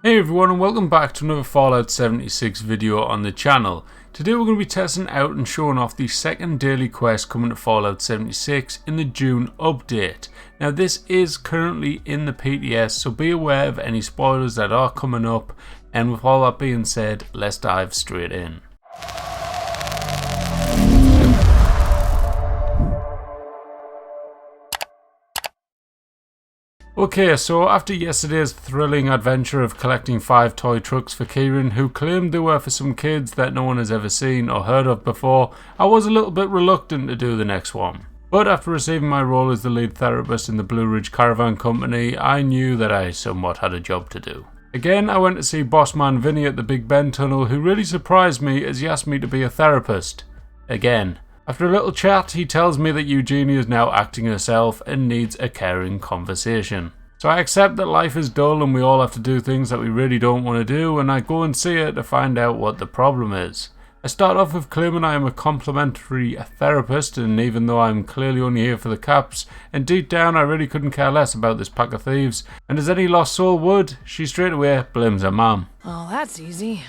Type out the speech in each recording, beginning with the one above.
Hey everyone, and welcome back to another Fallout 76 video on the channel. Today we're going to be testing out and showing off the second daily quest coming to Fallout 76 in the June update. Now this is currently in the PTS, so be aware of any spoilers that are coming up, and with all that being said, let's dive straight in. Okay, so after yesterday's thrilling adventure of collecting 5 toy trucks for Kieran, who claimed they were for some kids that no one has ever seen or heard of before, I was a little bit reluctant to do the next one. But after receiving my role as the lead therapist in the Blue Ridge Caravan Company, I knew that I somewhat had a job to do. Again, I went to see boss man Vinnie at the Big Ben tunnel, who really surprised me as he asked me to be a therapist. Again. After a little chat, he tells me that Eugenie is now acting herself and needs a caring conversation. So I accept that life is dull and we all have to do things that we really don't want to do, and I go and see her to find out what the problem is. I start off with Clum and I am a complimentary therapist, and even though I'm clearly only here for the caps, and deep down I really couldn't care less about this pack of thieves, and as any lost soul would, she straight away blames her mom. Oh, that's easy.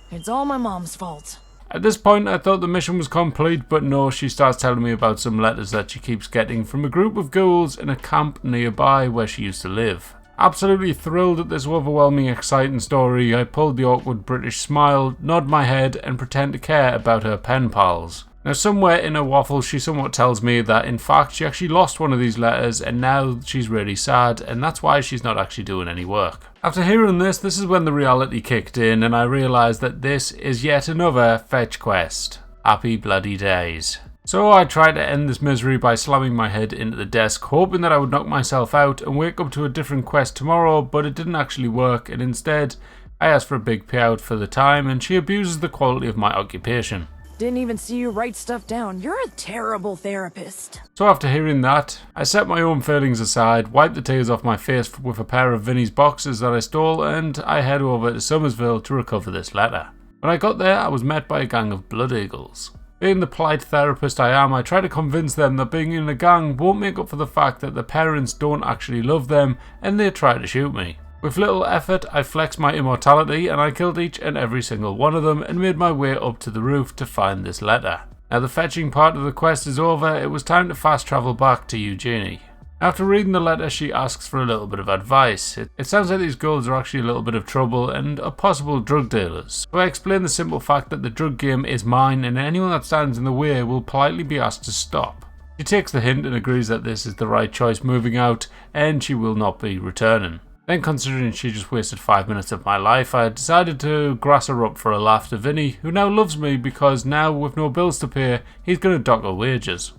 It's all my mom's fault. At this point I thought the mission was complete, but no, she starts telling me about some letters that she keeps getting from a group of ghouls in a camp nearby where she used to live. Absolutely thrilled at this overwhelming, exciting story, I pulled the awkward British smile, nod my head and pretend to care about her pen pals. Now somewhere in her waffle she somewhat tells me that in fact she actually lost one of these letters and now she's really sad, and that's why she's not actually doing any work. After hearing this is when the reality kicked in and I realised that this is yet another fetch quest. Happy bloody days. So I tried to end this misery by slamming my head into the desk, hoping that I would knock myself out and wake up to a different quest tomorrow, but it didn't actually work, and instead I asked for a big payout for the time and she abuses the quality of my occupation. Didn't even see you write stuff down. You're a terrible therapist. So after hearing that, I set my own feelings aside, wiped the tears off my face with a pair of Vinnie's boxes that I stole, and I head over to Summersville to recover this letter. When I got there, I was met by a gang of blood eagles. Being the polite therapist I am, I try to convince them that being in a gang won't make up for the fact that their parents don't actually love them, and they try to shoot me. With little effort, I flexed my immortality and I killed each and every single one of them and made my way up to the roof to find this letter. Now the fetching part of the quest is over, it was time to fast travel back to Eugenie. After reading the letter, she asks for a little bit of advice. It sounds like these girls are actually a little bit of trouble and are possible drug dealers. So I explain the simple fact that the drug game is mine and anyone that stands in the way will politely be asked to stop. She takes the hint and agrees that this is the right choice moving out and she will not be returning. Then, considering she just wasted 5 minutes of my life, I decided to grass her up for a laugh to Vinnie, who now loves me because now, with no bills to pay, he's going to dock her wages.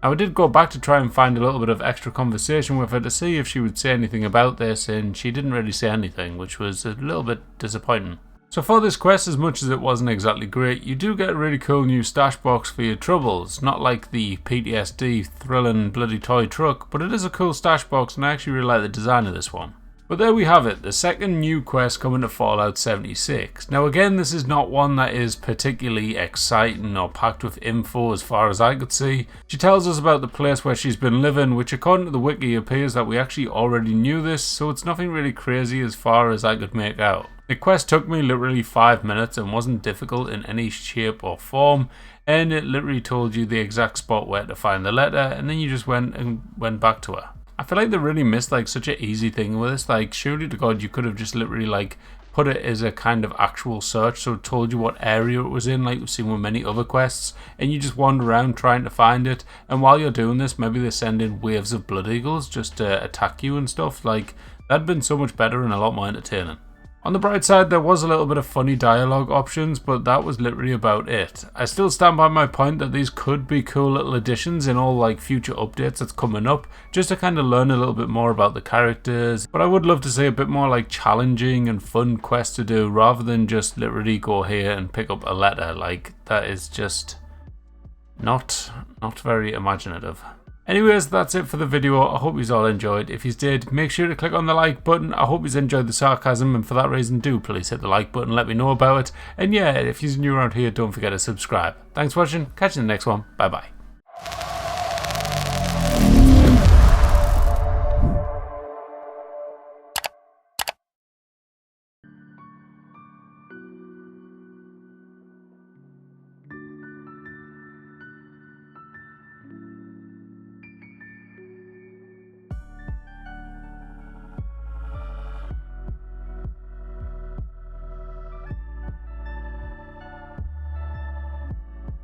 Now, I did go back to try and find a little bit of extra conversation with her to see if she would say anything about this, and she didn't really say anything, which was a little bit disappointing. So for this quest, as much as it wasn't exactly great, you do get a really cool new stash box for your troubles. Not like the PTSD thrilling bloody toy truck, but it is a cool stash box and I actually really like the design of this one. But there we have it, the second new quest coming to Fallout 76. Now again, this is not one that is particularly exciting or packed with info as far as I could see. She tells us about the place where she's been living, which according to the wiki appears that we actually already knew this, so it's nothing really crazy as far as I could make out. The quest took me literally 5 minutes and wasn't difficult in any shape or form, and it literally told you the exact spot where to find the letter, and then you just went back to her. I feel like they really missed like such an easy thing with this. Like, surely to God you could have just literally like put it as a kind of actual search, so it told you what area it was in, like we've seen with many other quests, and you just wander around trying to find it, and while you're doing this maybe they send in waves of blood eagles just to attack you and stuff. Like, that'd been so much better and a lot more entertaining. On the bright side, there was a little bit of funny dialogue options, but that was literally about it. I still stand by my point that these could be cool little additions in all like future updates that's coming up, just to kind of learn a little bit more about the characters, but I would love to see a bit more like challenging and fun quests to do rather than just literally go here and pick up a letter. Like, that is just not very imaginative. Anyways, that's it for the video. I hope you all enjoyed. If you did, make sure to click on the like button. I hope you enjoyed the sarcasm, and for that reason, do please hit the like button, let me know about it. And yeah, if you're new around here, don't forget to subscribe. Thanks for watching, catch you in the next one, bye bye.